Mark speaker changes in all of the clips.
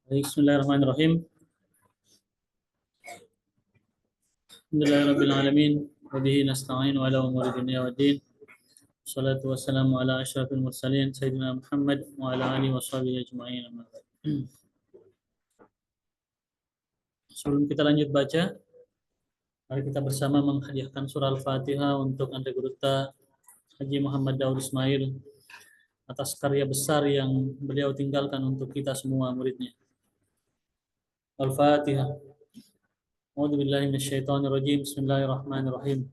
Speaker 1: Bismillahirrahmanirrahim. Alhamdulillahirabbil alamin wa bihi nasta'in ala umuri dunya waddin. Wassalatu wassalamu ala asyrafil mursalin sayyidina Muhammad wa ala alihi washabihi ajma'in. Amma ba'd. Sebelum kita lanjut baca, mari kita bersama menghadiahkan surah Al-Fatihah untuk Anda Guruta Haji Muhammad Daud Ismail atas karya besar yang beliau tinggalkan untuk kita semua muridnya. Al-Fatihah. A'udzu billahi minasyaitonir rajim. Bismillahirrahmanirrahim.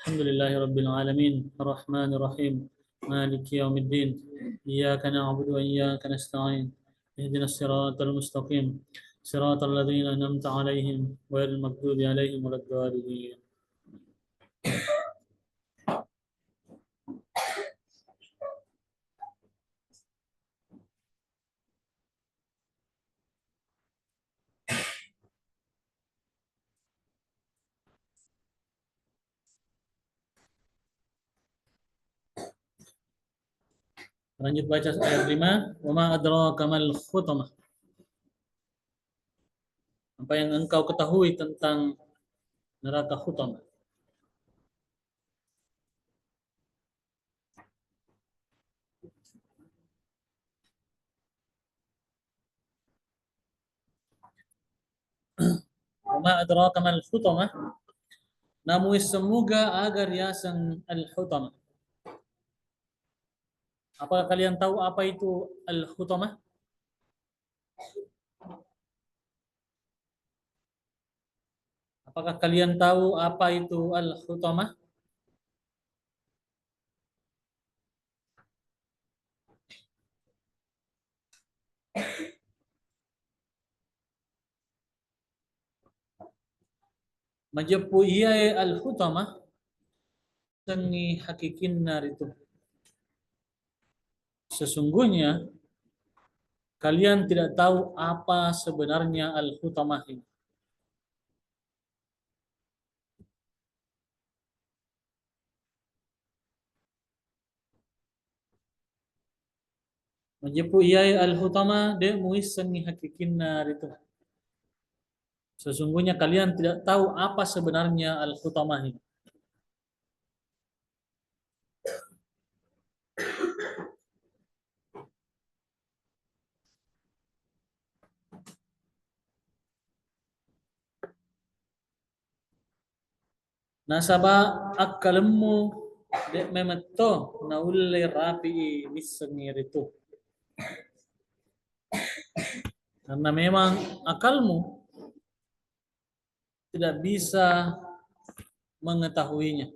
Speaker 1: Alhamdulillahi rabbil alamin. Arrahmanir rahim. Maliki yaumiddin. Iyyaka na'budu wa iyyaka nasta'in. Ihdinas siratal mustaqim. Siratal ladzina an'amta 'alaihim ghairil maghdubi 'alaihim waladdallin. Lanjut baca ayat 5. Wa ma adraka mal khutamah. Apa yang engkau ketahui tentang neraka khutamah? Wa ma adraka mal khutamah. Namun semoga agar yasan al-hutamah. Apakah kalian tahu apa itu al-hutamah? Apakah kalian tahu apa itu al-hutamah? Majepu iya al-hutamah tengi hakikin nar itu. Sesungguhnya kalian tidak tahu apa sebenarnya al-hutamah ini. Majepu iya al-hutamah de muis tengi hakikin nar itu. Sesungguhnya kalian tidak tahu apa sebenarnya al-hutamah ini. Nasaba akalemu dek memeto na ulle rapi misengir itu. Karena memang akalmu tidak bisa mengetahuinya.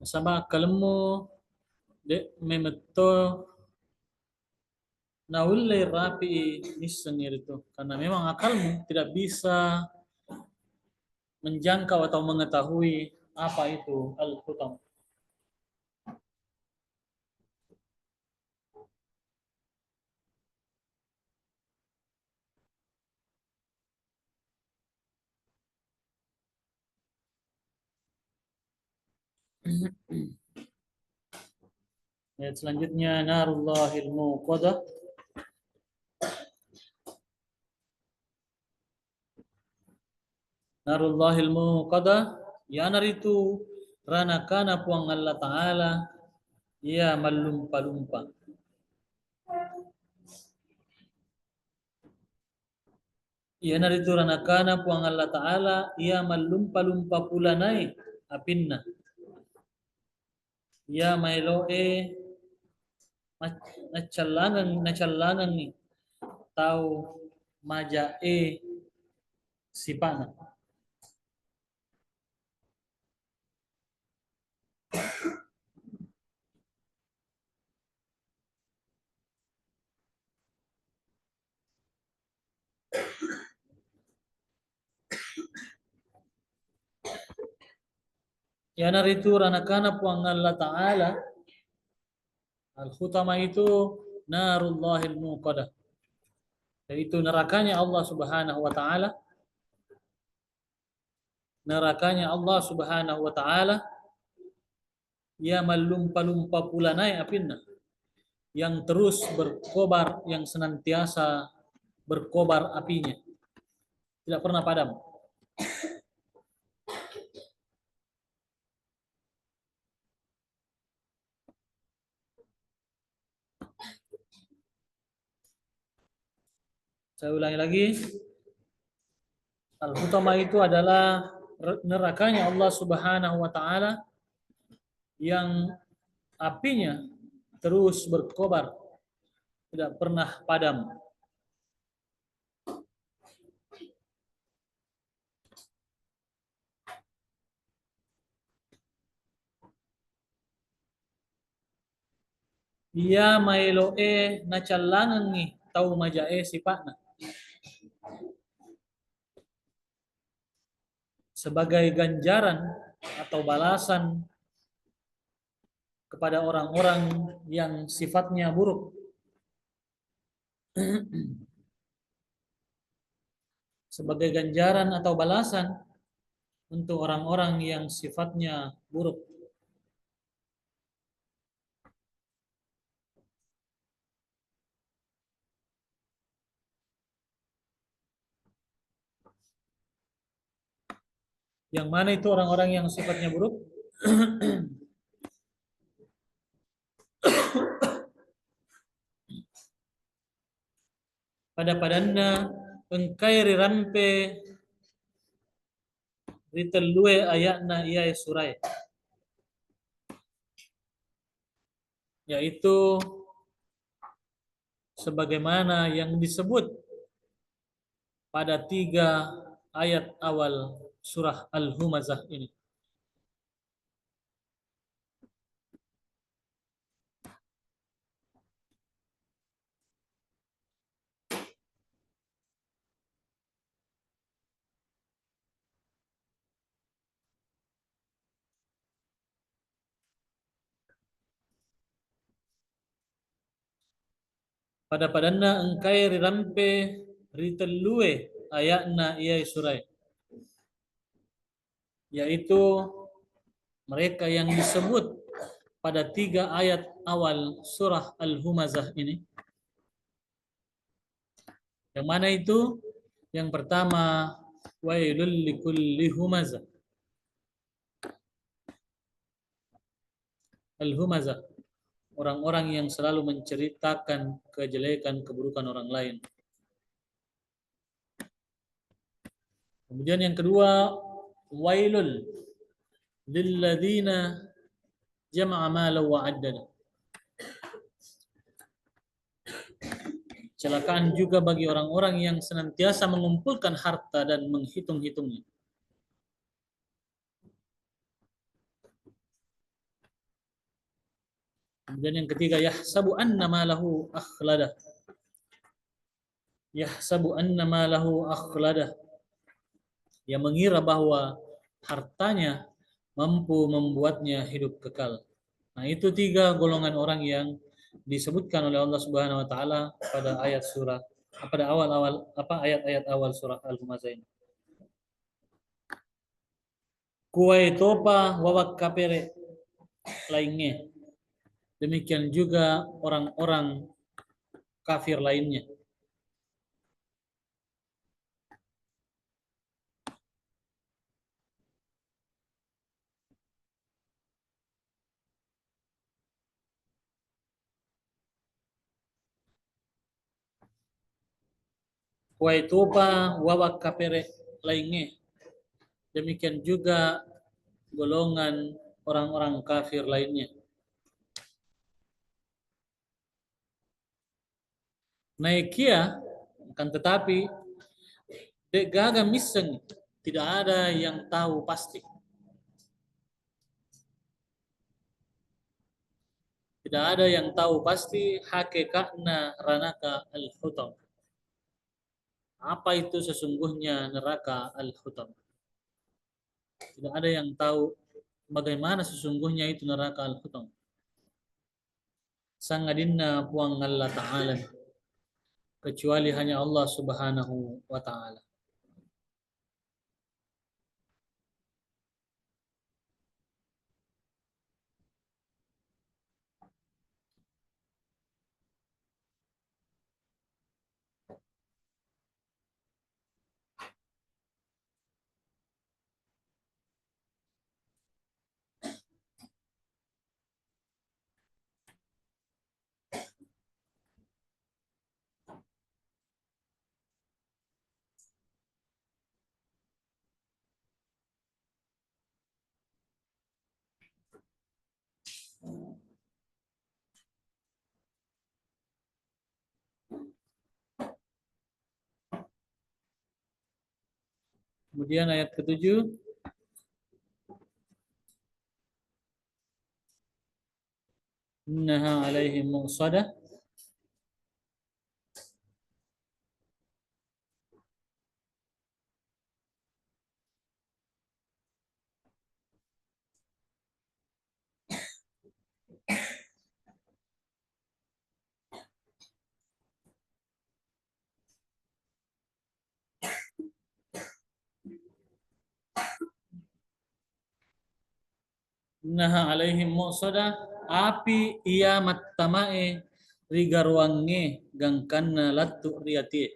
Speaker 1: Nasaba akalmu dek memeto na ulle rapi misengir itu. Karena memang akalmu tidak bisa menjangkau atau mengetahui apa itu al-hutam. Ayat selanjutnya narullahil muqadah. Narullahil muqadah, ya nar itu ranakana puang Allah Ta'ala ya malumpa-lumpa. Ya nar itu ranakana puang Allah Ta'ala ya malumpa-lumpa pulanai apinna. Ya mailoe nacalangan ni tau majae sipana. Ya naritu ranakana puang Allah Ta'ala al-khutama itu narullahil muqadah, yaitu nerakanya Allah Subhanahu wa taala, nerakanya Allah Subhanahu wa taala ya malumpa-lumpa pulanai apinna, yang terus berkobar, yang senantiasa berkobar apinya, tidak pernah padam. Saya ulangi lagi, al-hutama itu adalah nerakanya Allah Subhanahu wa taala yang apinya terus berkobar, tidak pernah padam. Ia mailoe na calangan ni tau majae sifatna, sebagai ganjaran atau balasan kepada orang-orang yang sifatnya buruk. Sebagai ganjaran atau balasan untuk orang-orang yang sifatnya buruk. Yang mana itu orang-orang yang sifatnya buruk? Pada padanna engkai rirampe ritelue ayatna iya surai, yaitu sebagaimana yang disebut pada 3 ayat awal surah Al-Humazah ini. Pada padanna engkai rirampe ritelue ayatna iya surai, yaitu mereka yang disebut pada 3 ayat awal surah Al-Humazah ini. Yang mana itu? Yang pertama, wailul likulli humazah. Al-Humazah, orang-orang yang selalu menceritakan kejelekan, keburukan orang lain. Kemudian yang kedua, wailul lilladzina jama'a malan wa 'addada. Celakaan juga bagi orang-orang yang senantiasa mengumpulkan harta dan menghitung-hitungnya. Kemudian yang ketiga, yahsabu anna malahu akhlada. Yahsabu anna malahu akhlada. Yang mengira bahwa hartanya mampu membuatnya hidup kekal. Nah, itu 3 golongan orang yang disebutkan oleh Allah Subhanahu wa taala pada ayat surah, pada awal-awal ayat-ayat awal surah Al-Humazah ini. Kuwai topa wawak kapere lainnya. Demikian juga orang-orang kafir lainnya. Kuwai topa wawak kapere lainnya. Demikian juga golongan orang-orang kafir lainnya. Naikia, akan tetapi gaga miseng, tidak ada yang tahu pasti. Tidak ada yang tahu pasti hakikatna ranaka al-hutam. Apa itu sesungguhnya neraka al-hutam? Tidak ada yang tahu bagaimana sesungguhnya itu neraka al-hutam. Sangadinna puang Allah Ta'ala, kecuali hanya Allah Subhanahu wa Ta'ala. Kemudian ayat ke-7, innaha alaihim muqsadah. Innaha alaihim muqsadah, api ia mattamae rigarwange gangkanna lattu riyati.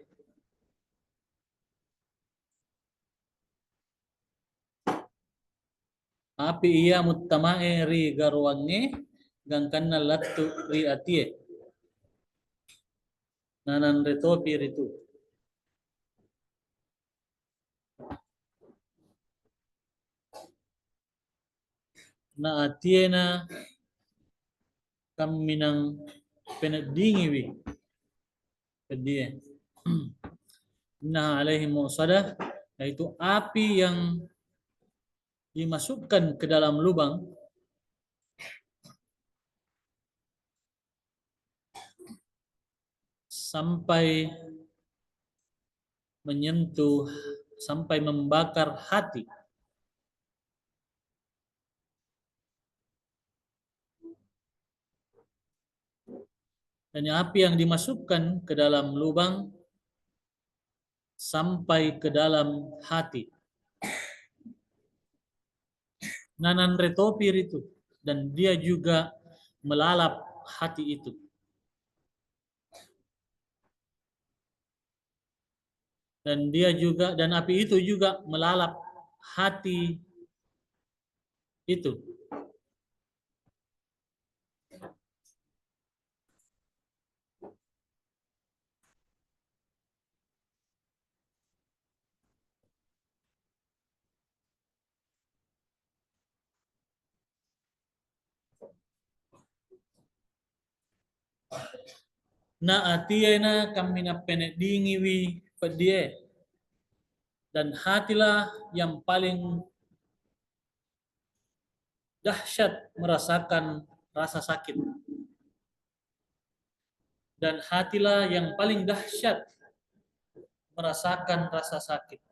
Speaker 1: Api ia muttamae rigarwange gangkanna lattu riyati. Nanan retopi ritu. Na atiena kaminang penedingiwi pedie. Inna alaihim muqsadah, yaitu api yang dimasukkan ke dalam lubang sampai menyentuh, sampai membakar hati. Dan api yang dimasukkan ke dalam lubang sampai ke dalam hati. Nanan retopir itu, dan dia juga melalap hati itu. Dan dia juga, dan api itu juga melalap hati itu. Na atiena kamina penedingiwi pedie, dan hatilah yang paling dahsyat merasakan rasa sakit. Dan hatilah yang paling dahsyat merasakan rasa sakit.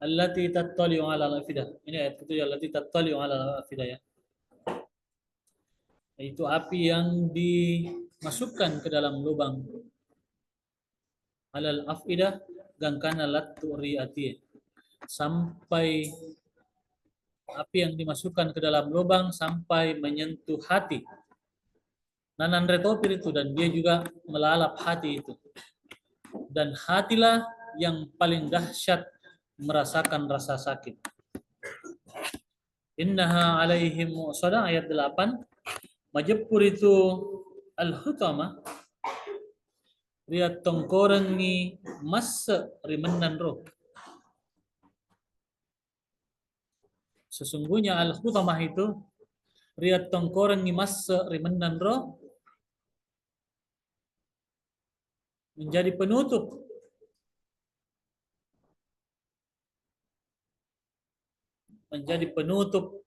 Speaker 1: Allati tattali'u 'ala al-afidah. Ini ayat ke-7, allati tattali'u 'ala al-afidah ya. Itu api yang dimasukkan ke dalam lubang. 'Alal afidah gangkana lattu ri'ati. Sampai api yang dimasukkan ke dalam lubang sampai menyentuh hati. Nanan retopir itu, dan dia juga melalap hati itu. Dan hatilah yang paling dahsyat merasakan rasa sakit. Innaha alaihim mu'sadah, ayat 8. Majapur itu al-hutama riat tongkorengi masa rimenan roh. Sesungguhnya al-hutamah itu Riyat tongkoreng ni mas rimenan ro menjadi penutup. Menjadi penutup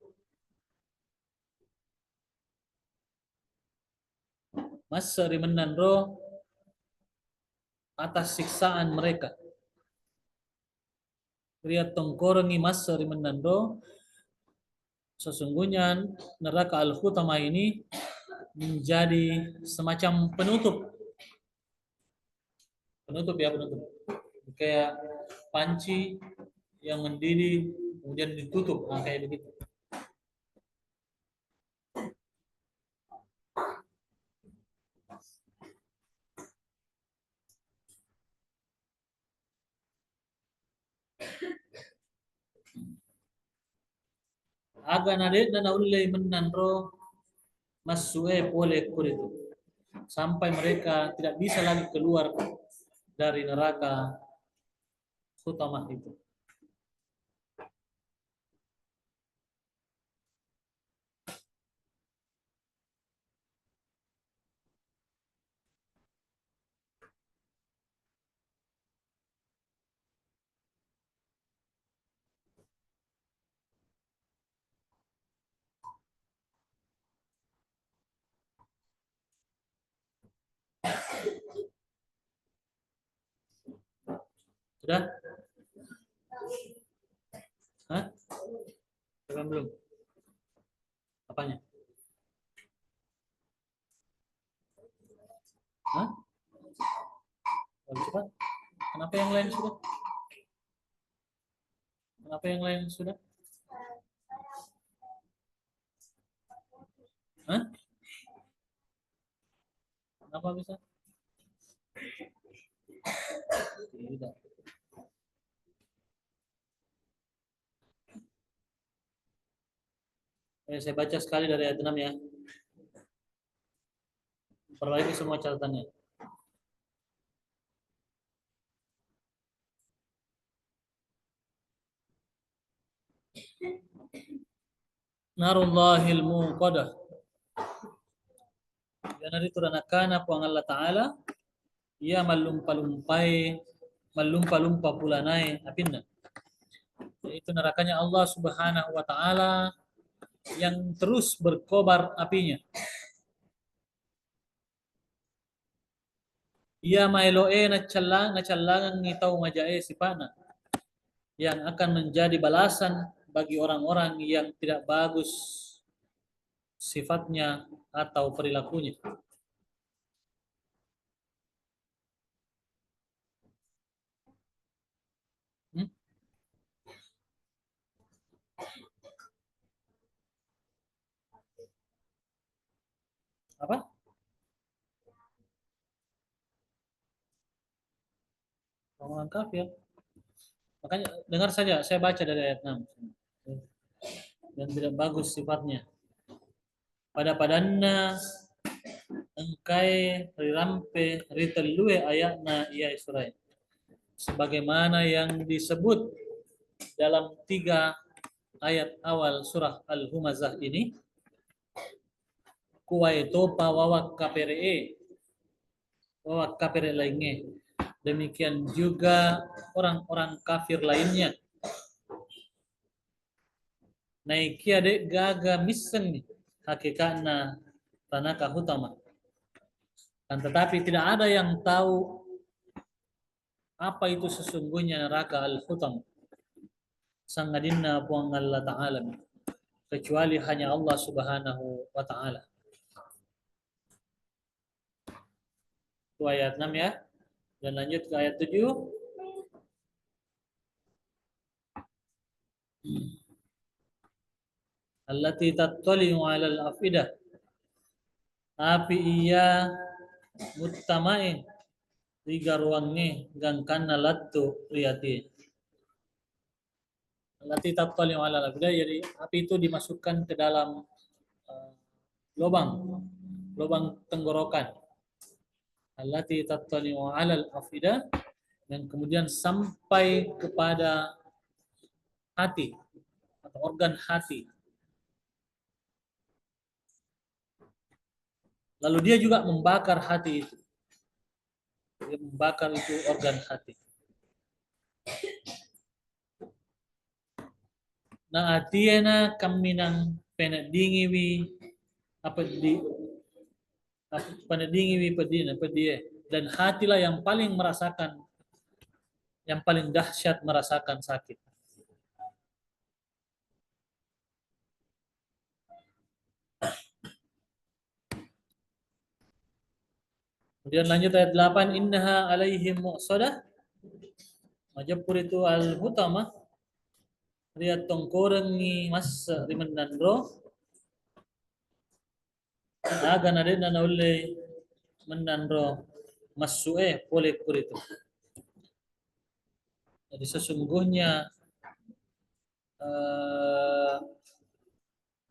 Speaker 1: mas rimenan ro atas siksaan mereka. Riyat tongkoreng ni mas rimenan ro sesungguhnya neraka al-hutama ini menjadi semacam penutup. Penutup ya, penutup. Kayak panci yang mendidih kemudian ditutup, nah, kayak begitu. Aga nade na naulle menanro masue pole kuritu sampai mereka tidak bisa lagi keluar dari neraka utama itu. Sudah? Hah? Belum? Apanya? Hah? Cepat. Kenapa yang lain sudah? Kenapa yang lain sudah? Hah? Kenapa bisa? Tidak. Saya baca sekali dari ayat 6 ya. Perbaiki semua catatannya. Narullahil muqadah. Yan itu ranakana po ang Allah Ta'ala ia malumpa-lumpa pulanai apinna. Itu nerakanya Allah Subhanahu wa Ta'ala yang terus berkobar apinya. Ia mailoe na callangan ngitaw ngajae sipana yang akan menjadi balasan bagi orang-orang yang tidak bagus sifatnya atau perilakunya. Apa? Orang kafir. Makanya dengar saja, saya baca dari ayat 6. Dan tidak bagus sifatnya. Pada padanna engkai rirampe ritelue ayatna ia Israel. Sebagaimana yang disebut dalam 3 ayat awal surah Al-Humazah ini, kuwaito pawawak kapere lainnya. Demikian juga orang-orang kafir lainnya. Naiki adek gaga misen nih hakikatna tanaka hutama. Dan tetapi tidak ada yang tahu apa itu sesungguhnya neraka al-hutam. Sangadinna buang Allah Ta'ala. Kecuali hanya Allah Subhanahu wa Ta'ala. Itu ayat 6 ya. Dan lanjut ke ayat 7. Allati tattali'u 'alal afidah. Api iya muttamain 3 ruangnya gangkana lattu riyati. Allati tattali'u 'alal afidah, jadi api itu dimasukkan ke dalam lubang tenggorokan. Allati tattali'u 'alal afidah, dan kemudian sampai kepada hati atau organ hati. Lalu dia juga membakar hati itu. Dia membakar itu organ hati. Na atiena kaminang penadingiwi apa di apa penadingiwi pedina pedie, dan hatilah yang paling merasakan, yang paling dahsyat merasakan sakit. Kemudian lanjut ayat 8, innaha alaihim mu'sadah. Majapur itu al-hutama riat tongkorengi mas rimandandro aga nadena na ulle menandro masue pole itu. Jadi sesungguhnya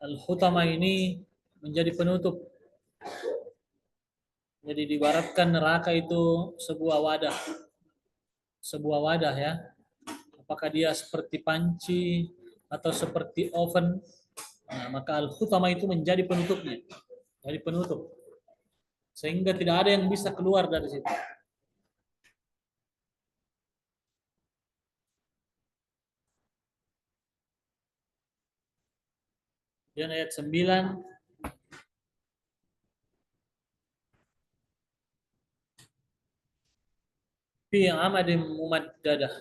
Speaker 1: al-hutama ini menjadi penutup. Jadi dibaratkan neraka itu sebuah wadah ya. Apakah dia seperti panci atau seperti oven? Nah, maka al-hutama itu menjadi penutupnya, jadi penutup, sehingga tidak ada yang bisa keluar dari situ. Dan ayat 9, fi amadim mumaddadah,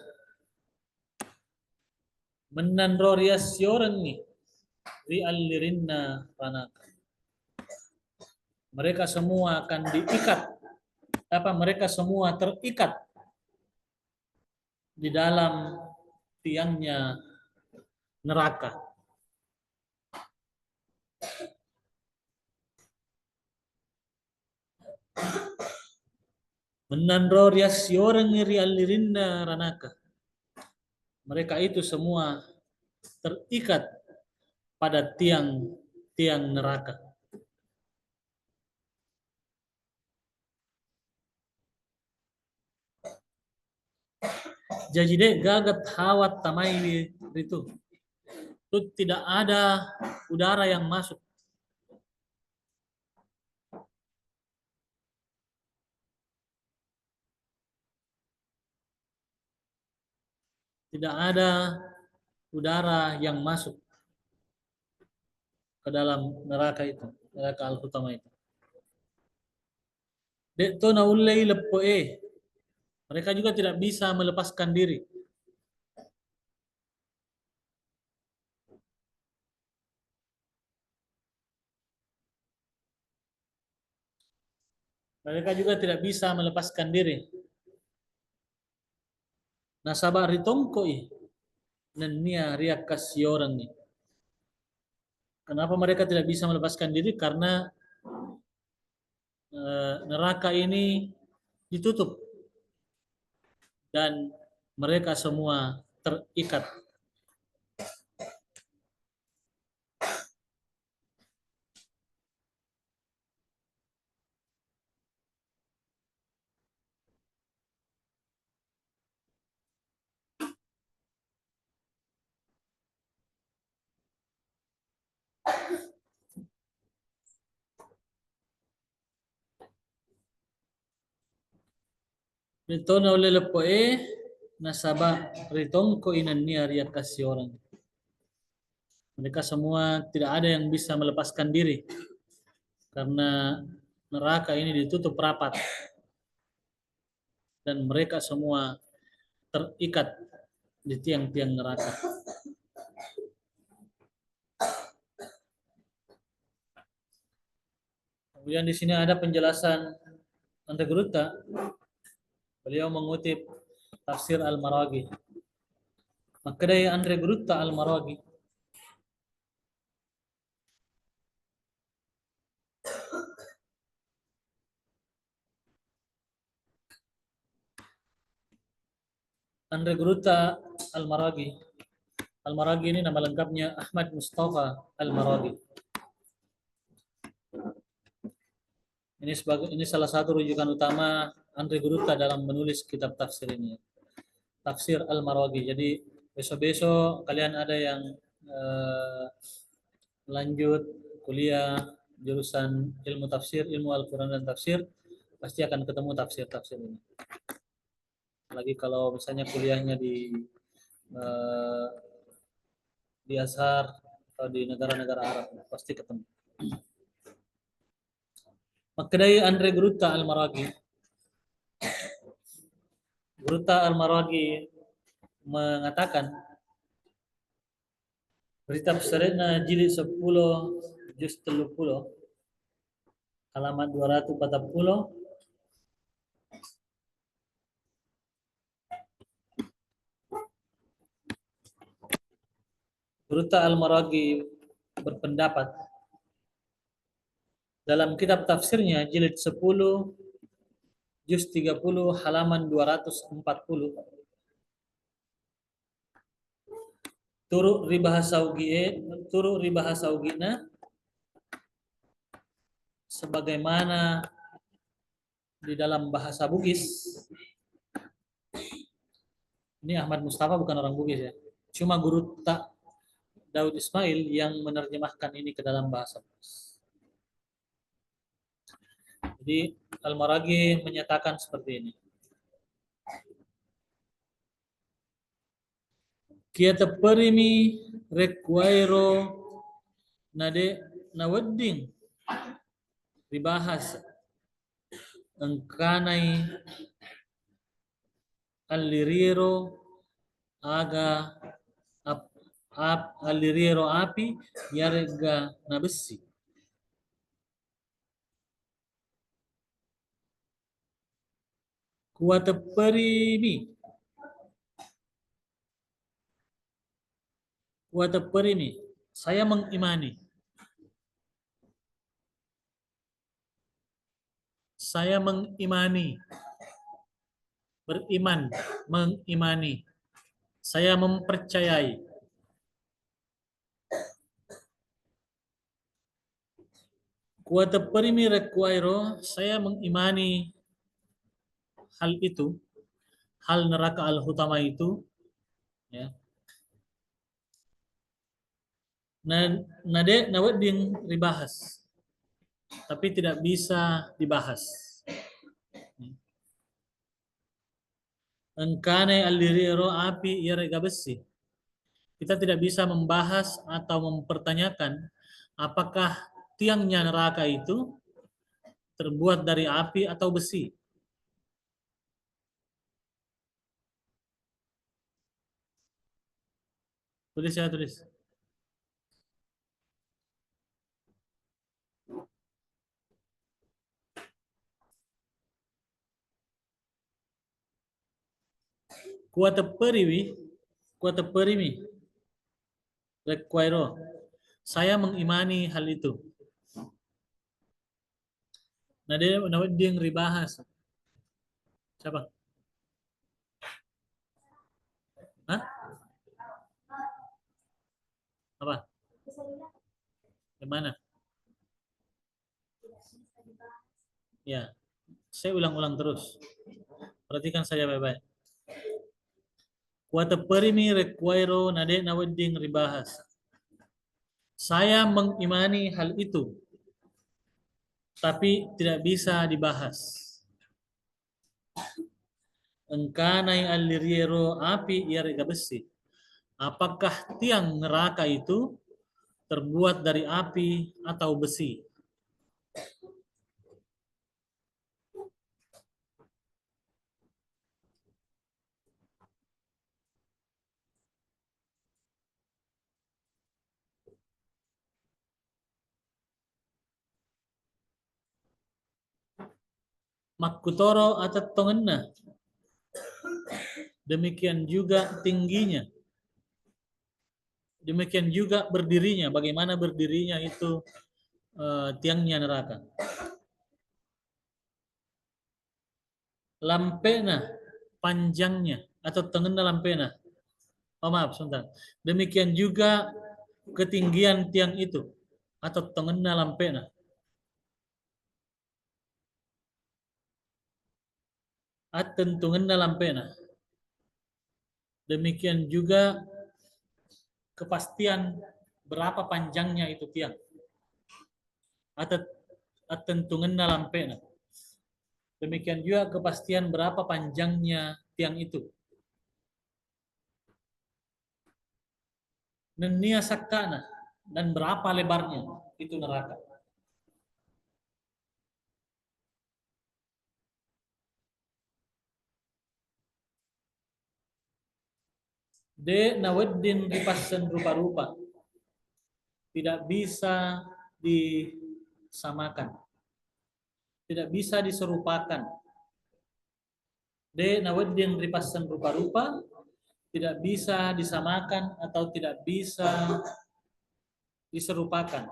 Speaker 1: menandro rias yoreng nih rialirinna panaka. Mereka semua akan diikat, mereka semua terikat di dalam tiangnya neraka. Menandro rias yoreng rialirinna ranaka. Mereka itu semua terikat pada tiang neraka. Jadi deh gagat hawat tamai itu. Itu tidak ada udara yang masuk. Tidak ada udara yang masuk ke dalam neraka itu, neraka al-hutama itu. Dekto naulai lepoe. Mereka juga tidak bisa melepaskan diri. Mereka juga tidak bisa melepaskan diri. Nasabah ritongkoi nenia riak kasih orang nih. Kenapa mereka tidak bisa melepaskan diri? Karena neraka ini ditutup dan mereka semua terikat. Ritona oleh lepoe nasaba ritongko inania riak kasih orang. Mereka semua tidak ada yang bisa melepaskan diri karena neraka ini ditutup rapat dan mereka semua terikat di tiang-tiang neraka. Kemudian di sini ada penjelasan Andre Gruta. Beliau mengutip tafsir Al-Maraghi. Maka dari Andre Gruta Al-Maraghi, Andre Gruta Al-Maraghi. Al-Maraghi ini nama lengkapnya Ahmad Mustafa Al-Maraghi. Ini salah satu rujukan utama Andre Gruta dalam menulis kitab tafsir ini. Tafsir Al-Maraghi. Jadi besok-besok kalian ada yang lanjut kuliah jurusan ilmu tafsir, ilmu Al-Quran dan tafsir, pasti akan ketemu tafsir-tafsir ini. Lagi kalau misalnya kuliahnya eh, di Azhar atau di negara-negara Arab, pasti ketemu. Makdai Andre Gruta Al-Maragi. Gruta Al-Maragi mengatakan, berita Pesarena jilid 10 juz 30 halaman 240. Gruta Al-Maragi berpendapat dalam kitab tafsirnya jilid 10 juz 30 halaman 240, turuk ribahasa ugina sebagaimana di dalam bahasa Bugis. Ini Ahmad Mustafa bukan orang Bugis ya. Cuma guru tak Daud Ismail yang menerjemahkan ini ke dalam bahasa Bugis. Jadi Al-Maragi menyatakan seperti ini. Kiata perimi requairo nade nawedding dibahas engkanai aliriro aga aliriro api yarga nabesi. Kuata perimi saya mengimani. Saya mengimani. Beriman, mengimani. Saya mempercayai. Kuata perimi requairo, saya mengimani hal itu, hal neraka al-hutama itu, ya. Nade nawedding dibahas, tapi tidak bisa dibahas. Engkane aliriro api yarega besi. Kita tidak bisa membahas atau mempertanyakan apakah tiangnya neraka itu terbuat dari api atau besi. Tulis ya, tulis. Kuata perimi requairo. Saya mengimani hal itu. Nah, dia yang ribahas. Siapa? Hah? Apa? Gimana? Ya, saya ulang-ulang terus. Perhatikan saya baik-baik. Kuata perimi requairo nade nawedding ribahas. Saya mengimani hal itu, tapi tidak bisa dibahas. Engkanai aliriero api yarega besi. Apakah tiang neraka itu terbuat dari api atau besi? Makutoro atau tongenna. Demikian juga tingginya. Demikian juga berdirinya. Bagaimana berdirinya itu tiangnya neraka. Lampena, panjangnya atau tengena lampena. Oh maaf, sebentar. Demikian juga ketinggian tiang itu atau tengena lampena. Aten tengena lampena. Demikian juga kepastian berapa panjangnya itu tiang. atau tentungan dalam pena. Demikian juga kepastian berapa panjangnya tiang itu. Nenia sakana, dan berapa lebarnya itu neraka. De naweddin ripasan rupa-rupa, tidak bisa disamakan, tidak bisa diserupakan. De naweddin ripasan rupa-rupa, tidak bisa disamakan atau tidak bisa diserupakan.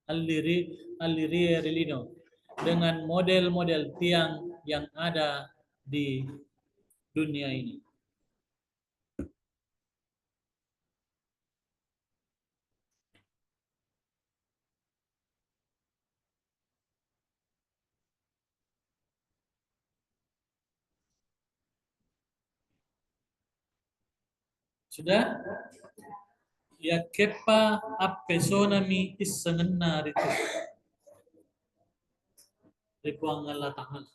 Speaker 1: Al-liri dengan model-model tiang yang ada di dunia ini. Sudah? Ya kepa appesonami issengenna itu. Ripuang Allah Ta'ala.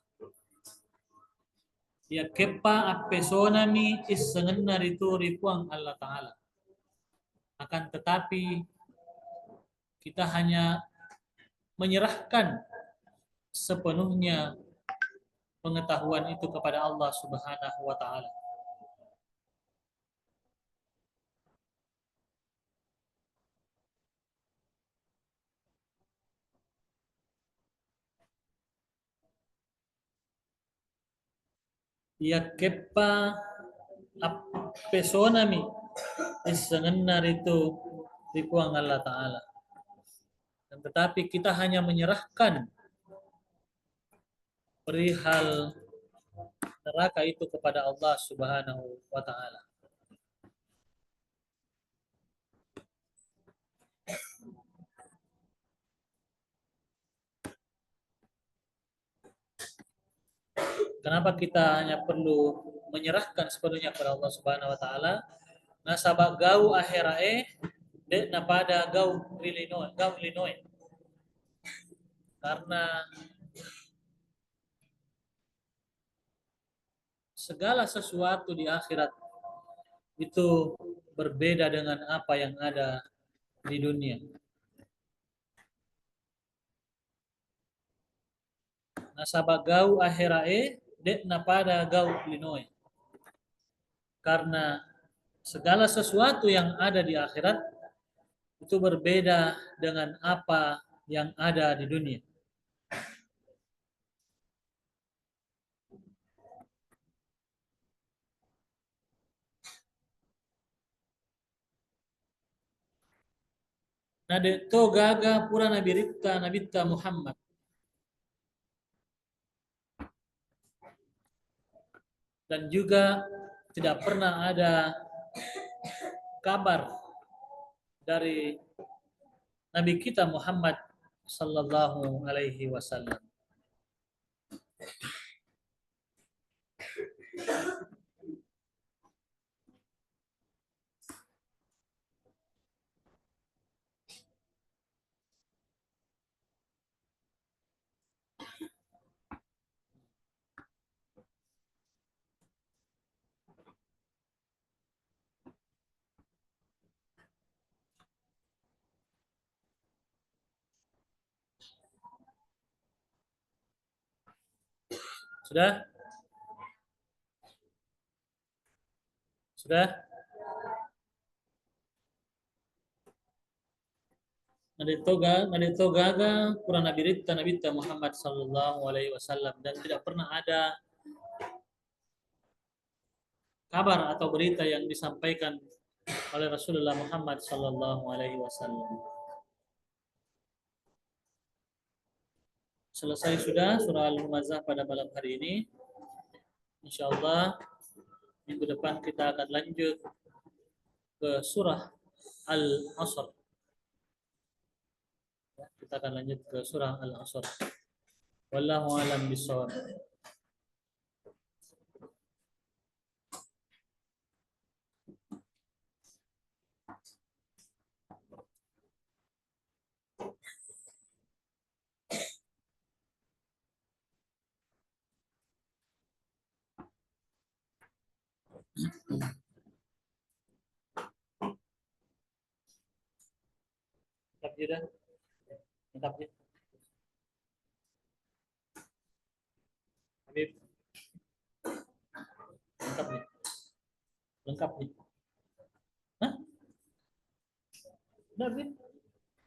Speaker 1: Ya kepa appesonami issengenna itu ripuang Allah Ta'ala. Akan tetapi kita hanya menyerahkan sepenuhnya pengetahuan itu kepada Allah Subhanahu wa Ta'ala. Ya kepa appesonami issengenna itu ripuang Allah Ta'ala. Dan tetapi kita hanya menyerahkan perihal neraka itu kepada Allah Subhanahu wa Ta'ala. Kenapa kita hanya perlu menyerahkan sepenuhnya kepada Allah Subhanahu wa Ta'ala? Nasabak gau akhirae de napada gau linoe. Karena segala sesuatu di akhirat itu berbeda dengan apa yang ada di dunia. Nasabak gau akhirae de napada gau linoe. Karena segala sesuatu yang ada di akhirat itu berbeda dengan apa yang ada di dunia. Nade to gaga pura nabita Muhammad. Dan juga tidak pernah ada kabar dari Nabi kita Muhammad sallallahu alaihi wasallam. Sudah? Sudah? Nadito gaga pura Nabi Muhammad sallallahu alaihi wasallam, dan tidak pernah ada kabar atau berita yang disampaikan oleh Rasulullah Muhammad sallallahu alaihi wasallam. Selesai sudah surah Al-Humazah pada malam hari ini. Insyaallah minggu depan kita akan lanjut ke surah Al-Asr. Kita akan lanjut ke surah Al-Asr. Wallahu a'lam bishawab. Lengkap juga. Lengkap ya. Habib, lengkap nih. Lengkap nih. Hah? Udah, Habib.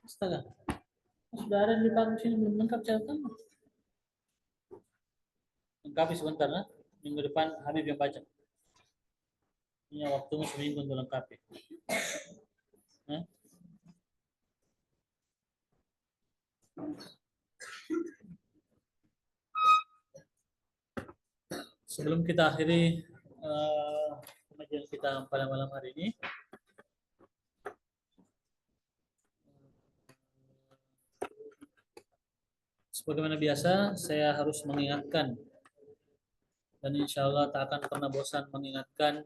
Speaker 1: Astaga. Sudah ada di depan sini belum lengkap catatan. Lengkapi sebentar, nah. Minggu depan Habib yang baca. Ini waktunya seminggu untuk lengkapi. Hah? Sebelum kita akhiri pengajian kita pada malam hari ini, sebagaimana biasa, saya harus mengingatkan, dan insya Allah tak akan pernah bosan mengingatkan.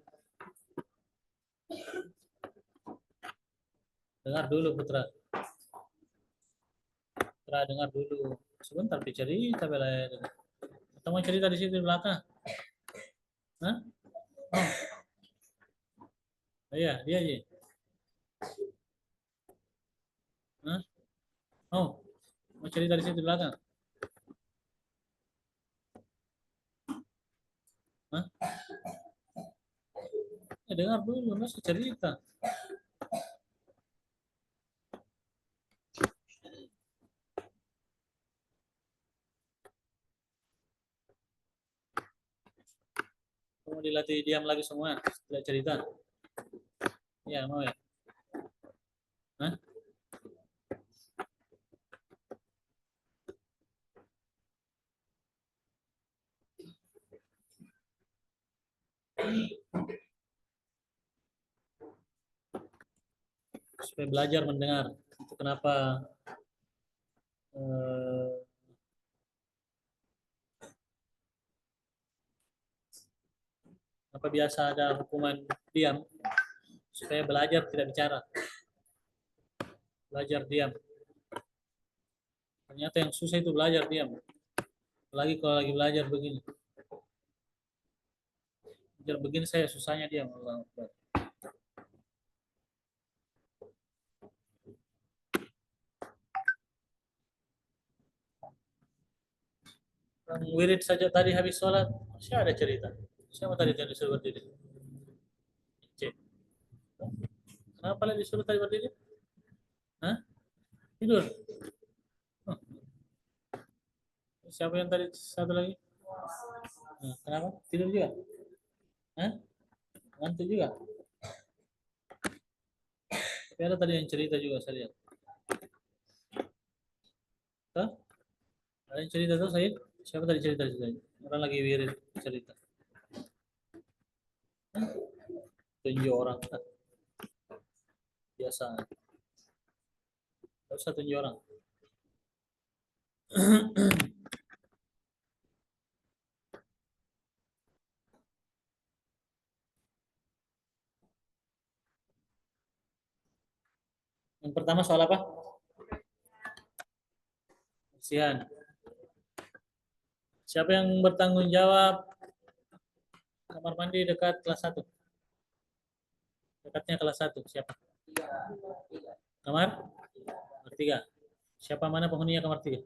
Speaker 1: Dengar dulu Putra, Putra dengar dulu. Sebentar cerita bela. Kita mau cerita di situ di belakang. Hah? Oh iya, dia aja. Hah? Oh, mau cerita di situ di belakang. Hah? Ya, dengar dulu, masa cerita. Mau dilatih diam lagi semua, tidak cerita. Ya, mau ya. Hah? Supaya belajar mendengar. Itu kenapa eh, apa biasa ada hukuman diam, supaya belajar tidak bicara, belajar diam. Ternyata yang susah itu belajar diam, apalagi kalau lagi belajar begini. Belajar begini saya susahnya diam. Allah Akbar. Orang wirid saja tadi habis sholat, masih ada cerita. Siapa tadi yang disuruh berdiri? Cek. Kenapa lagi disuruh tadi berdiri? Hah? Tidur? Oh, siapa yang tadi satu lagi? Nah, kenapa? Tidur juga? Hah? Ngantuk juga? Tapi ada tadi yang cerita juga saya lihat. Hah? Ada yang cerita tuh saya? Siapa tadi cerita? Orang lagi wirid cerita. Hah? Tunjuk orang. Biasa. Gak usah tunjuk orang. Yang pertama soal apa? Bersihan. Siapa yang bertanggung jawab kamar mandi dekat kelas 1? Dekatnya kelas 1. Siapa? Kamar? Kamar 3. Siapa mana penghuninya kamar 3?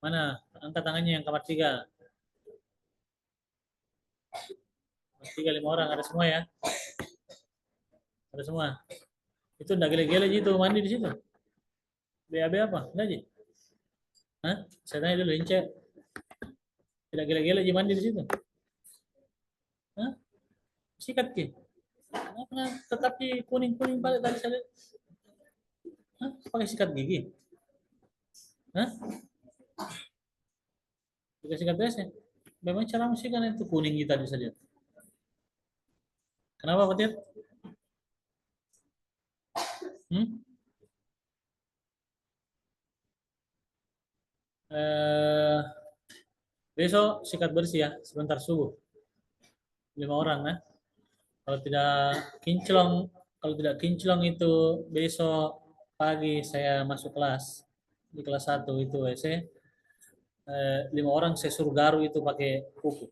Speaker 1: Mana? Angkat tangannya yang kamar 3. Kamar 3 5 orang. Ada semua ya? Ada semua. Itu enggak gele-gele gitu mandi di situ. BAB apa? Enggak sih? Hah? Saya tanya dulu, Ince. Tidak gele-gele aja mandi di situ? Hah? Sikat ki? Kenapa tetap di kuning-kuning balik tadi saya lihat? Hah? Pakai sikat gigi? Hah? Pakai sikat biasa? Memang cara kan itu kuning kita bisa lihat. Kenapa, Fatir? Hmm? Eh, besok sikat bersih ya, sebentar subuh. 5 orang nah. Kalau tidak kinclong, kalau tidak kinclong itu besok pagi saya masuk kelas di kelas 1 itu WC. 5 orang saya suruh garu itu pakai kuku.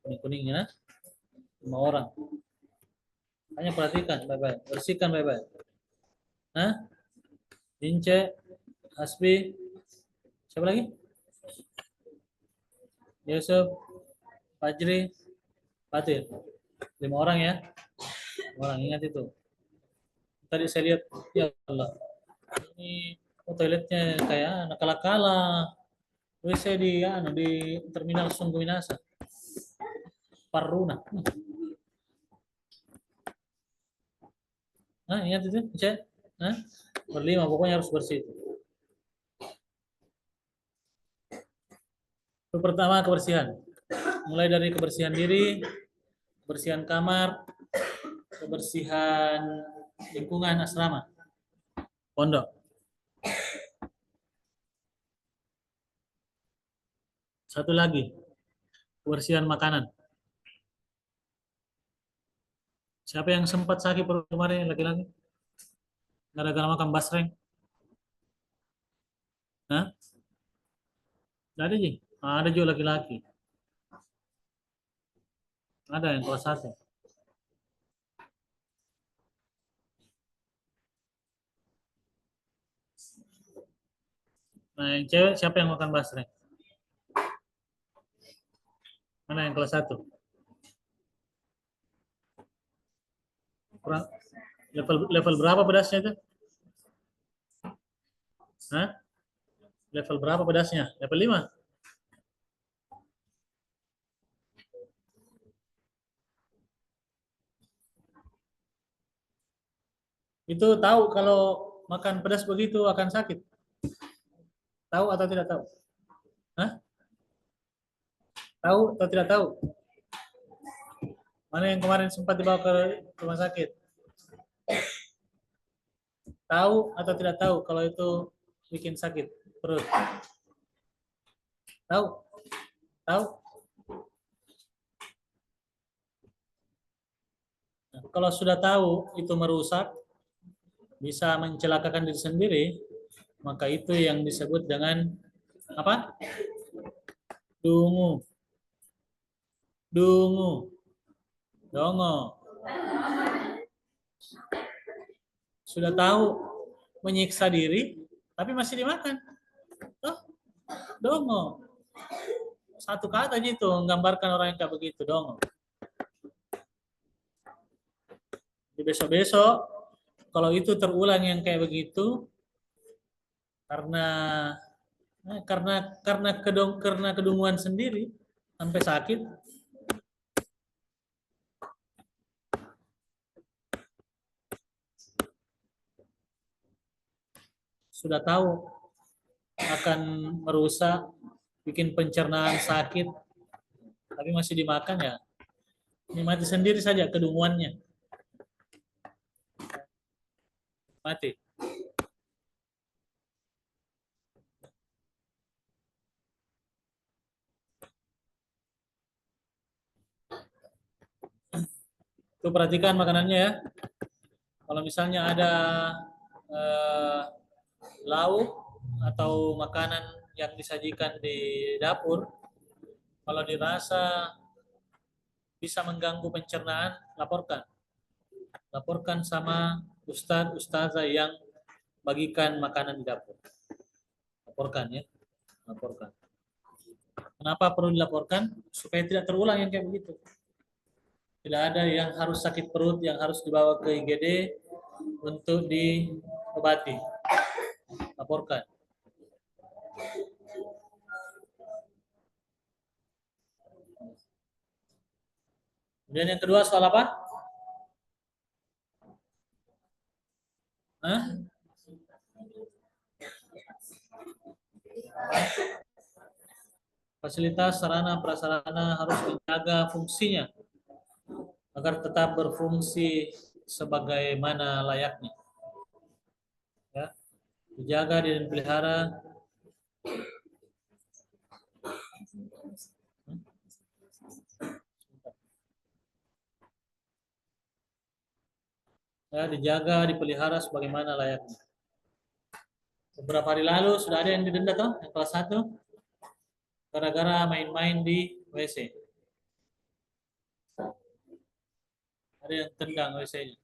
Speaker 1: kuning-kuningnya, 5 orang. Hanya perhatikan baik-baik, bersihkan baik-baik. Nah, Ince, Hasbi, siapa lagi? Yusuf, Fajri, Fatir. 5 orang ya. 5 orang, ingat itu. Tadi saya lihat, ya Allah, ini toiletnya kayak nakala-kala. WC di terminal Sungguh Minasa. Paruna. Nah, ingat itu, Cek. Nah, berlima pokoknya harus bersih. Itu pertama kebersihan. Mulai dari kebersihan diri, kebersihan kamar, kebersihan lingkungan asrama, pondok. Satu lagi, kebersihan makanan. Siapa yang sempat sakit perut kemarin laki-laki? Gara-gara makan basreng? Hah? Nggak ada, Ji? Ada juga laki-laki. Ada yang kelas 1. Nah, yang cewek siapa yang makan basreng? Mana yang kelas 1? Kurang level berapa pedasnya itu? Hah? Level berapa pedasnya? Level 5? Itu tahu kalau makan pedas begitu akan sakit? Tahu atau tidak tahu? Hah? Tahu atau tidak tahu? Mana yang kemarin sempat dibawa ke rumah sakit? Tahu atau tidak tahu kalau itu bikin sakit perut? Tahu? Tahu? Nah, kalau sudah tahu itu merusak, bisa mencelakakan diri sendiri, maka itu yang disebut dengan apa? Dungu. Dungu. Dongo. Sudah tahu menyiksa diri, tapi masih dimakan. Oh, dongo. Satu kata aja itu menggambarkan orang yang kayak begitu, dongo. Di besok-besok, kalau itu terulang yang kayak begitu, karena karena kedunguan sendiri sampai sakit, sudah tahu akan merusak, bikin pencernaan sakit, tapi masih dimakan ya, ini mati sendiri saja kedunguannya, mati. Tuh perhatikan makanannya ya. Kalau misalnya ada eh, lauk atau makanan yang disajikan di dapur, kalau dirasa bisa mengganggu pencernaan, laporkan. Laporkan sama ustadz, ustazah yang bagikan makanan di dapur. Laporkan ya, laporkan. Kenapa perlu dilaporkan? Supaya tidak terulang yang kayak begitu. Tidak ada yang harus sakit perut, yang harus dibawa ke IGD untuk diobati. Laporkan. Kemudian yang kedua soal apa? Hah? Fasilitas sarana prasarana harus dijaga fungsinya agar tetap berfungsi sebagaimana layaknya. Ya, dijaga dan dipelihara. Ya, dijaga, dipelihara sebagaimana layaknya. Beberapa hari lalu sudah ada yang didenda toh, yang kelas 1 gara-gara main-main di WC. Ada yang tendang WC-nya.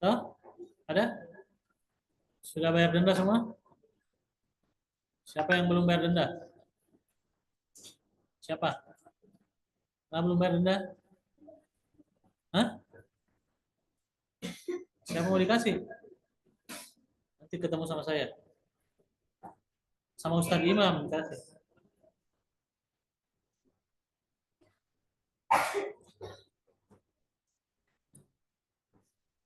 Speaker 1: Toh? Ada? Sudah bayar denda semua? Siapa yang belum bayar denda? Siapa? Nah, belum bayar denda? Hah? Siapa mau dikasih? Nanti ketemu sama saya. Sama Ustadz Imam kasih.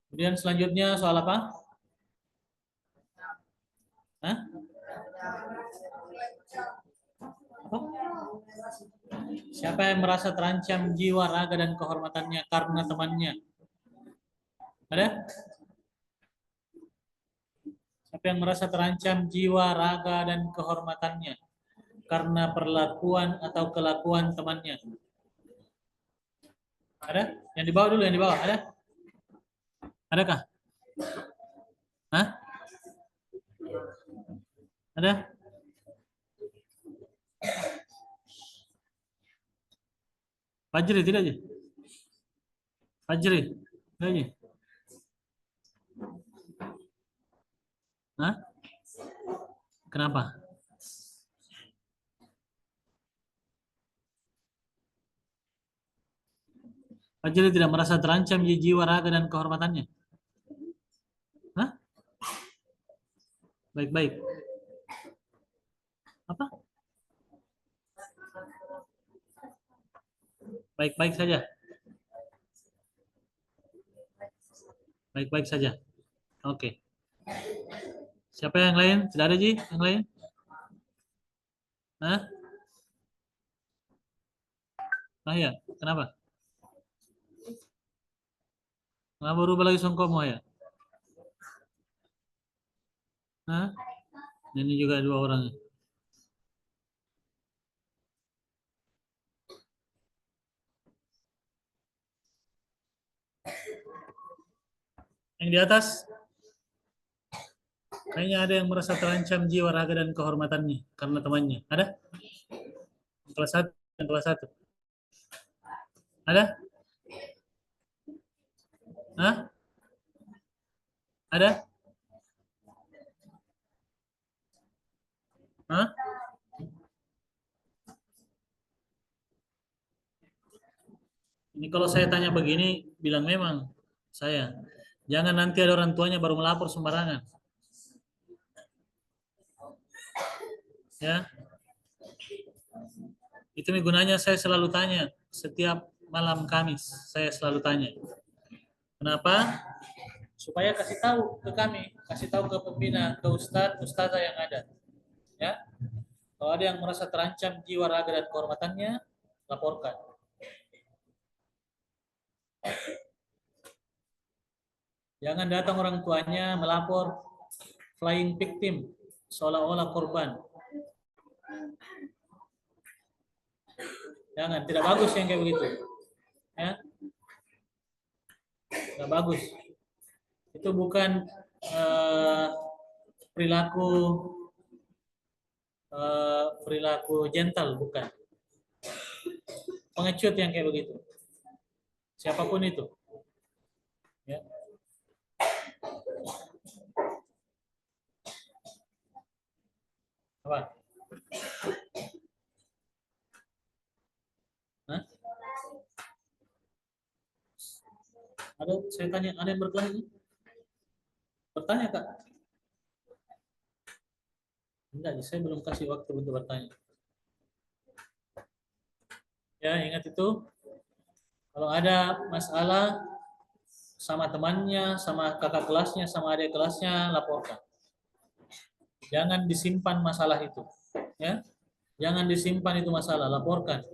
Speaker 1: Kemudian selanjutnya soal apa? Hah? Apa? Siapa yang merasa terancam jiwa, raga, dan kehormatannya karena temannya? Ada? Siapa yang merasa terancam jiwa, raga, dan kehormatannya karena perlakuan atau kelakuan temannya? Ada? Yang di bawah dulu, yang di bawah. Ada? Adakah? Hah? Ada? Fajri tidak aja? Fajri, tidak aja? Hah? Kenapa? Fajri tidak merasa terancam jiwa, raga, dan kehormatannya? Hah? Baik-baik. Apa? Baik-baik saja. Baik-baik saja. Oke. Siapa yang lain? Tidak ada, Ji? Yang lain? Hah? Ah ya, kenapa? Kenapa berubah lagi songkomo ya? Hah? Ini juga dua orang. Yang di atas, kayaknya ada yang merasa terancam jiwa, raga, dan kehormatannya karena temannya. Ada? Kelas satu, yang kelas satu. Ada? Hah? Ada? Hah? Ini kalau saya tanya begini, bilang memang saya. Jangan nanti ada orang tuanya baru melapor sembarangan. Ya, itu gunanya saya selalu tanya setiap malam Kamis. Saya selalu tanya. Kenapa? Supaya kasih tahu ke kami, kasih tahu ke pembina, ke ustadz, ustazah yang ada. Ya, kalau ada yang merasa terancam jiwa, raga, dan kehormatannya, laporkan. Jangan datang orang tuanya melapor flying victim, seolah-olah korban. Jangan, tidak bagus yang kayak begitu. Ya, tidak bagus. Itu bukan perilaku perilaku gentle, bukan. Pengecut yang kayak begitu. Siapapun itu. Ya. Apa? Hah? Ada, saya tanya, ada yang bertanya? Bertanya, Kak? Enggak, saya belum kasih waktu untuk bertanya. Ya, ingat itu. Kalau ada masalah sama temannya, sama kakak kelasnya, sama adik kelasnya, laporkan. Jangan disimpan masalah itu. Ya, jangan disimpan itu masalah, laporkan.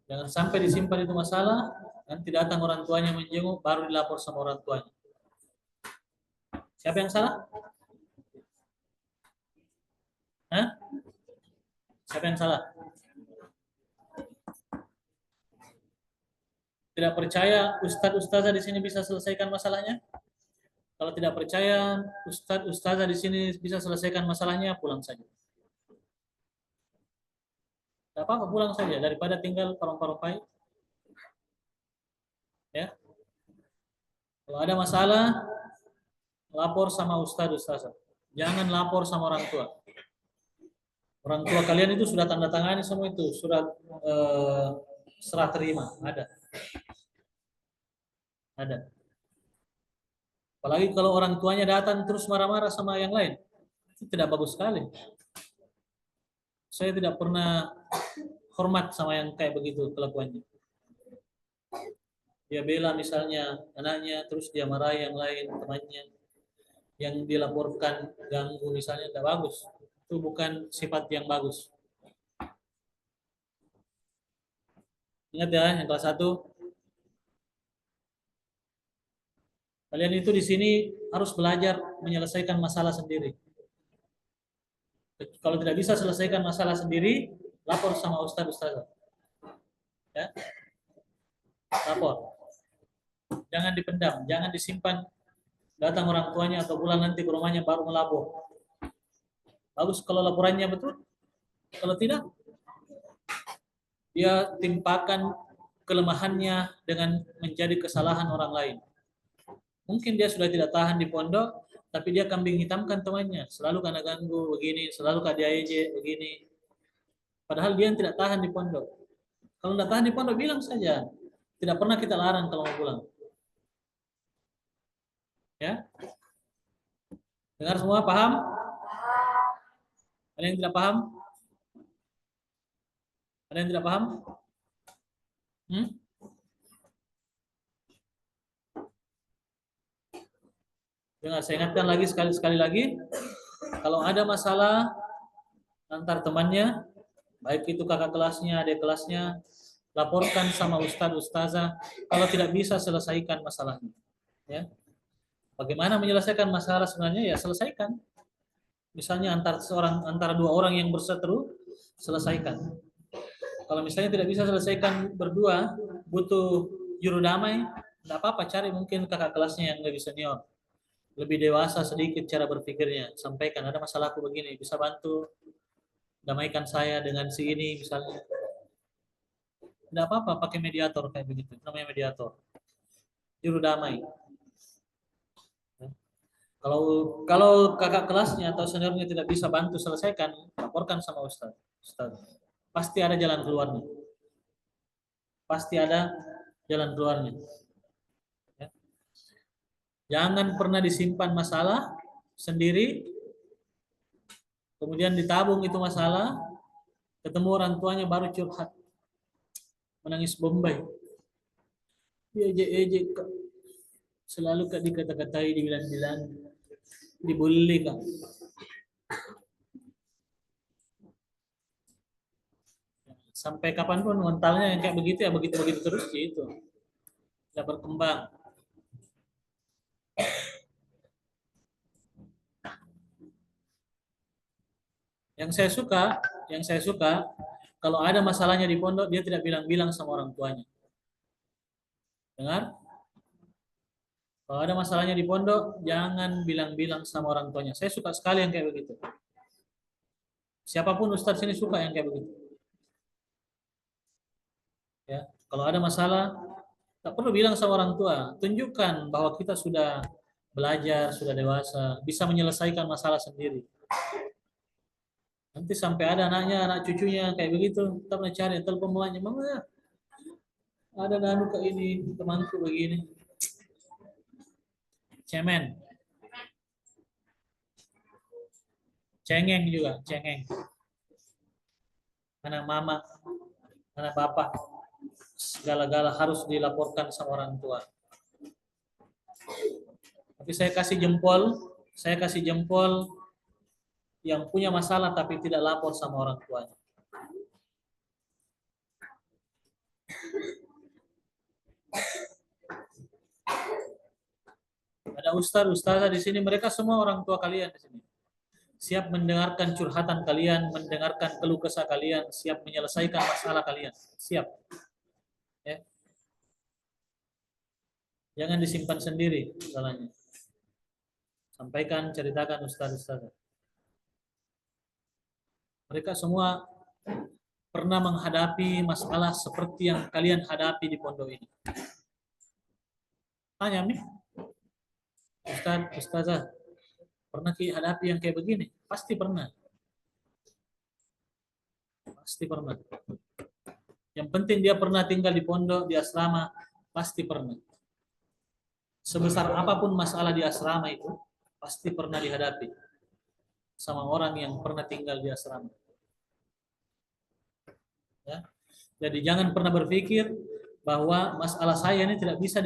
Speaker 1: Jangan sampai disimpan itu masalah, nanti datang orang tuanya menjenguk, baru dilapor sama orang tuanya. Siapa yang salah? Hah? Siapa yang salah? Tidak percaya Ustadz Ustazah di sini bisa selesaikan masalahnya? Kalau tidak percaya Ustadz Ustazah di sini bisa selesaikan masalahnya, pulang saja. Tidak apa-apa, pulang saja daripada tinggal parong-parong pai. Ya. Kalau ada masalah, lapor sama ustazah. Jangan lapor sama orang tua. Orang tua kalian itu sudah tanda tangani semua itu, surat serah terima, ada. Apalagi kalau orang tuanya datang terus marah-marah sama yang lain, itu tidak bagus sekali. Saya tidak pernah hormat sama yang kayak begitu kelakuannya. Dia bela misalnya anaknya, terus dia marahi yang lain, temannya. Yang dilaporkan ganggu misalnya, tidak bagus. Itu bukan sifat yang bagus. Ingat ya, yang kelas 1. Kalian itu di sini harus belajar menyelesaikan masalah sendiri. Kalau tidak bisa selesaikan masalah sendiri, lapor sama ustaz-ustazah. Ya, lapor. Jangan dipendam, jangan disimpan. Datang orang tuanya atau pulang nanti ke rumahnya baru melapor. Bagus kalau laporannya betul. Kalau tidak, dia timpakan kelemahannya dengan menjadi kesalahan orang lain. Mungkin dia sudah tidak tahan di pondok, tapi dia kambing hitamkan temannya. Selalu kena ganggu begini, selalu kena dia ejek begini. Padahal dia yang tidak tahan di pondok. Kalau tidak tahan di pondok, bilang saja. Tidak pernah kita larang kalau mau pulang. Ya, dengar semua, paham? Ada yang tidak paham? Ada yang tidak paham? Dengar, saya ingatkan lagi sekali lagi. Kalau ada masalah antar temannya, baik itu kakak kelasnya, adik kelasnya, laporkan sama ustadz ustazah. Kalau tidak bisa, selesaikan masalahnya. Ya. Bagaimana menyelesaikan masalah sebenarnya? Ya selesaikan. Misalnya antara dua orang yang berseteru, selesaikan. Kalau misalnya tidak bisa selesaikan berdua, butuh juru damai, tidak apa-apa, cari mungkin kakak kelasnya yang lebih senior, lebih dewasa sedikit cara berpikirnya. Sampaikan, ada masalahku begini, bisa bantu damaikan saya dengan si ini misalnya. Tidak apa-apa, pakai mediator kayak begitu, namanya mediator, juru damai. Kalau kalau kakak kelasnya atau seniornya tidak bisa bantu selesaikan, laporkan sama ustaz. Pasti ada jalan keluarnya. Pasti ada jalan keluarnya. Ya. Jangan pernah disimpan masalah sendiri, kemudian ditabung itu masalah, ketemu orang tuanya baru curhat, menangis Bombay. Ejek-ejek, selalu kak dikata-katai, dibilang-bilang, dibully kak. Sampai kapanpun mentalnya yang kayak begitu ya begitu-begitu terus gitu. Tidak berkembang. Yang saya suka kalau ada masalahnya di pondok dia tidak bilang-bilang sama orang tuanya. Dengar? Kalau ada masalahnya di pondok jangan bilang-bilang sama orang tuanya. Saya suka sekali yang kayak begitu. Siapapun ustadz sini suka yang kayak begitu. Ya, kalau ada masalah tak perlu bilang sama orang tua, tunjukkan bahwa kita sudah belajar, sudah dewasa, bisa menyelesaikan masalah sendiri. Nanti sampai ada anaknya, anak cucunya kayak begitu, kita mencari telepon mamanya, mama ada nanu ke ini temanku begini, cemen, cengeng juga, cengeng, anak mama, anak bapak, segala-gala harus dilaporkan sama orang tua. Tapi saya kasih jempol yang punya masalah tapi tidak lapor sama orang tuanya. Ada ustazah di sini, mereka semua orang tua kalian di sini. Siap mendengarkan curhatan kalian, mendengarkan keluh kesah kalian, siap menyelesaikan masalah kalian. Siap. Ya. Jangan disimpan sendiri masalahnya. Sampaikan, ceritakan ustaz-ustaz. Mereka semua pernah menghadapi masalah seperti yang kalian hadapi di pondok ini. Tanya nih, Ustaz, Ustazah, pernah hadapi yang kayak begini? Pasti pernah. Pasti pernah. Yang penting dia pernah tinggal di pondok, di asrama, pasti pernah. Sebesar apapun masalah di asrama itu, pasti pernah dihadapi sama orang yang pernah tinggal di asrama. Ya. Jadi jangan pernah berpikir bahwa masalah saya ini tidak bisa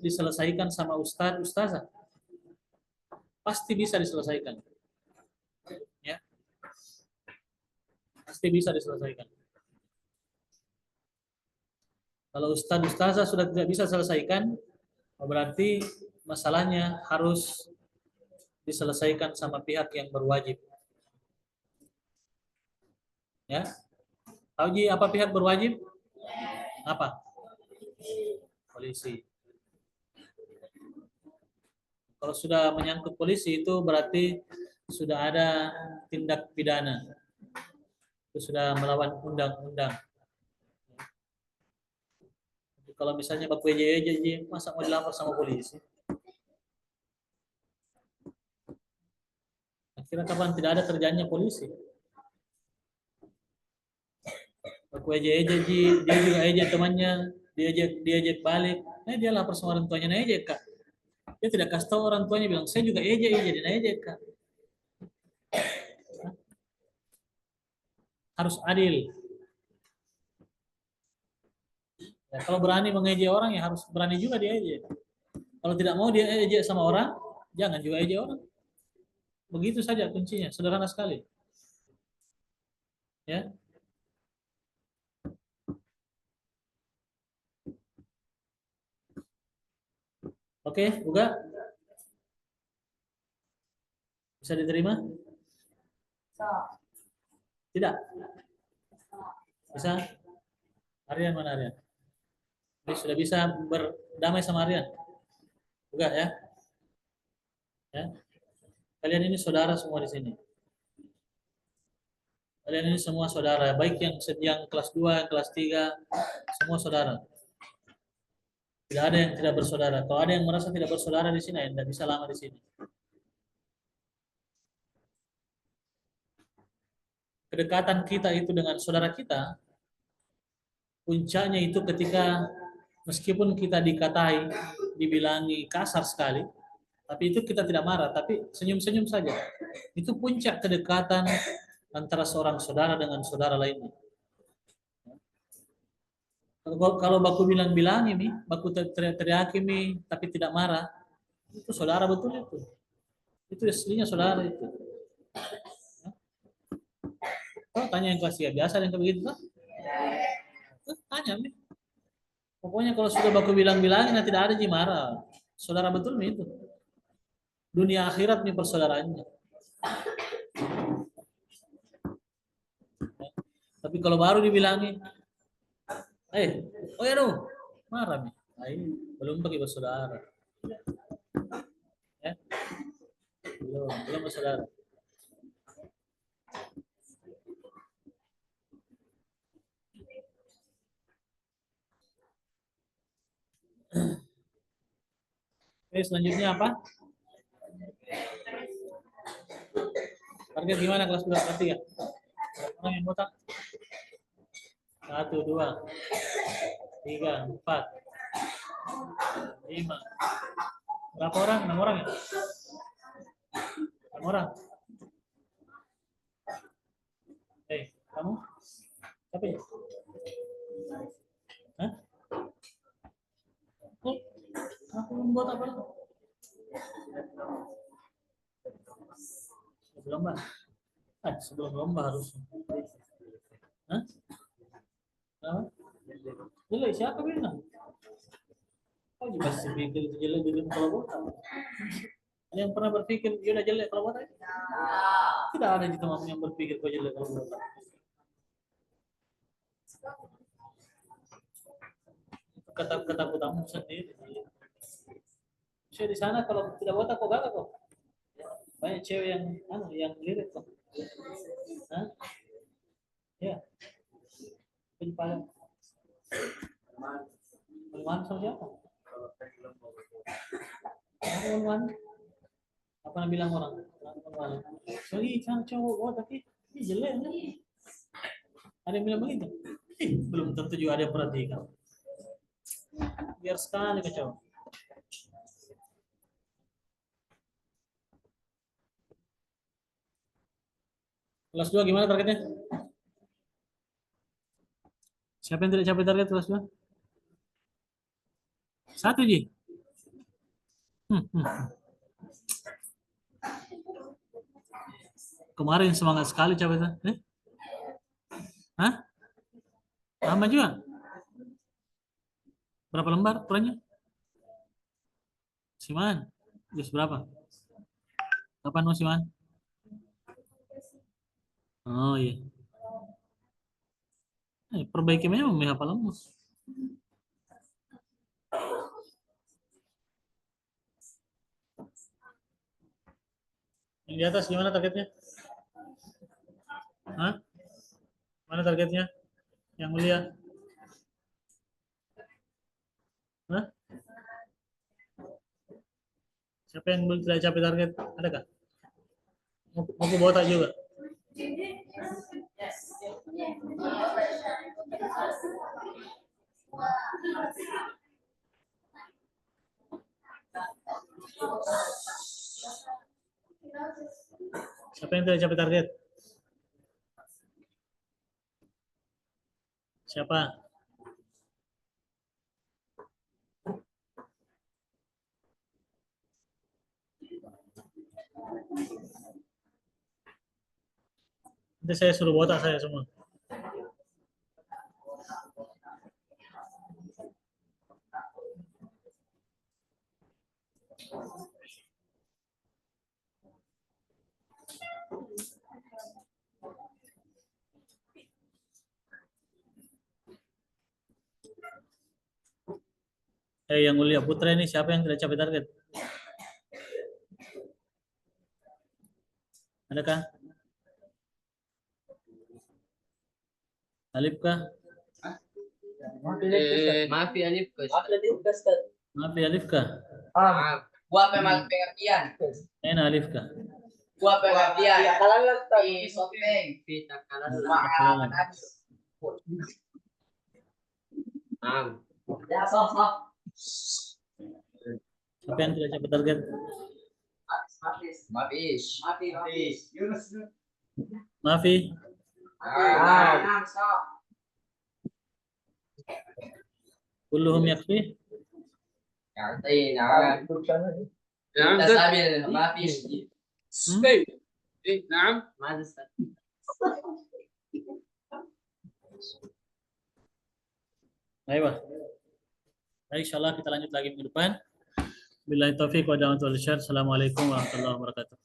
Speaker 1: diselesaikan sama ustadz, ustazah. Pasti bisa diselesaikan. Ya. Pasti bisa diselesaikan. Kalau ustadz, ustazah sudah tidak bisa selesaikan, berarti masalahnya harus diselesaikan sama pihak yang berwajib. Ya. Tahu Ji apa pihak berwajib? Apa? Polisi. Kalau sudah menyangkut polisi itu berarti sudah ada tindak pidana. Itu sudah melawan undang-undang. Kalau misalnya baku eje masa mau dilapor sama polisi? Akhirnya kapan tidak ada kerjanya polisi? Baku eje dia juga eje temannya, dia ejek balik. Nah dia lapor sama orang tuanya, nah ejek kak. Dia tidak kasih tahu orang tuanya bilang saya juga eje dan ejek kak. Harus adil. Ya, kalau berani mengejek orang ya harus berani juga dia ejek. Kalau tidak mau dia ejek sama orang, jangan juga ejek orang. Begitu saja kuncinya, sederhana sekali. Ya. Oke, buka. Bisa diterima? Tidak. Bisa? Aryan mana Aryan? Jadi sudah bisa berdamai sama Aryan? Buka ya. Ya. Kalian ini saudara semua di sini. Kalian ini semua saudara, baik yang kelas 2, yang kelas 3, semua saudara. Tidak ada yang tidak bersaudara. Kalau ada yang merasa tidak bersaudara di sini, tidak bisa lama di sini. Kedekatan kita itu dengan saudara kita, puncaknya itu ketika meskipun kita dikatai, dibilangi kasar sekali, tapi itu kita tidak marah, tapi senyum-senyum saja. Itu puncak kedekatan antara seorang saudara dengan saudara lainnya. Kalau baku bilang-bilang ini, baku teriak ini, tapi tidak marah, itu saudara betul itu. Itu aslinya saudara itu. Kalau tanya yang kelas 3 biasa yang kayak begitu, tanya nih. Pokoknya kalau sudah baku bilang-bilangin, tidak ada yang marah. Saudara betul nih itu. Dunia akhirat nih persaudaraannya. Tapi kalau baru dibilangin, oh ya dong, marah nih. Nah, ini belum bagi bersaudara. Ya, belum bersaudara. Oke, selanjutnya apa? Target gimana kelas 2 kelas 3? Orang yang botak? 1, 2, 3, 4, 5. Berapa orang? 6 orang ya? 6 orang. Kamu? Siapa ya? Hah? Oh, aku membuat apa? Sebelum lomba. Sebelum lomba harus. Hah? Apa? Jelek siapa bilang? Oh, masih pikir itu jelek di kalau botak. Yang pernah berpikir dia udah jelek kalau botak? Tidak ada di teman yang berpikir kau jelek kalau botak. Ketakutanmu sendiri. Saya di sana kalau tidak botak kok gak kok. Banyak cewek yang lirik kok. Hah? Ya. Penyepadan. Penyepadan sama siapa? Apa yang bilang orang? Sorry, kan cowok, oh tapi ini jelek nih. Ada yang bilang begitu? Belum tentu juga ada yang perhatikan. Biar sekali kacau. Kelas 2 gimana targetnya? Siapa yang tidak capai target kelas 2? Satu, Ji. Kemarin semangat sekali capai itu. Hah? Lama juga. Berapa lembar ukurannya? Siman, jus berapa? Kapan mau Siman? Oh iya. Perbaiki memang hafal lembut. Yang di atas gimana targetnya? Hah? Mana targetnya? Yang mulia? Hah? Siapa yang belum tidak capai target? Adakah? Mau ke botak juga? Siapa yang tidak capai target? Siapa? Nanti saya suruh botak saya semua. Yang mulia Putra ini siapa yang tidak capai target? Adakah? Alif kah?
Speaker 2: Maafi Alif kah?
Speaker 1: Maaf ya Alif kah?
Speaker 2: Gua pengertian.
Speaker 1: Enak Alif kah?
Speaker 2: Gua pengertian. Di sopeng. Kita kalah. Ya, sok.
Speaker 1: Siapa yang tidak capai target? Maafi. Kulluhum yakfi?
Speaker 2: نعم
Speaker 1: Ayo. Baik, insyaallah kita lanjut lagi minggu depan. Billahi taufiq wa hidayah. Assalamualaikum warahmatullahi wabarakatuh.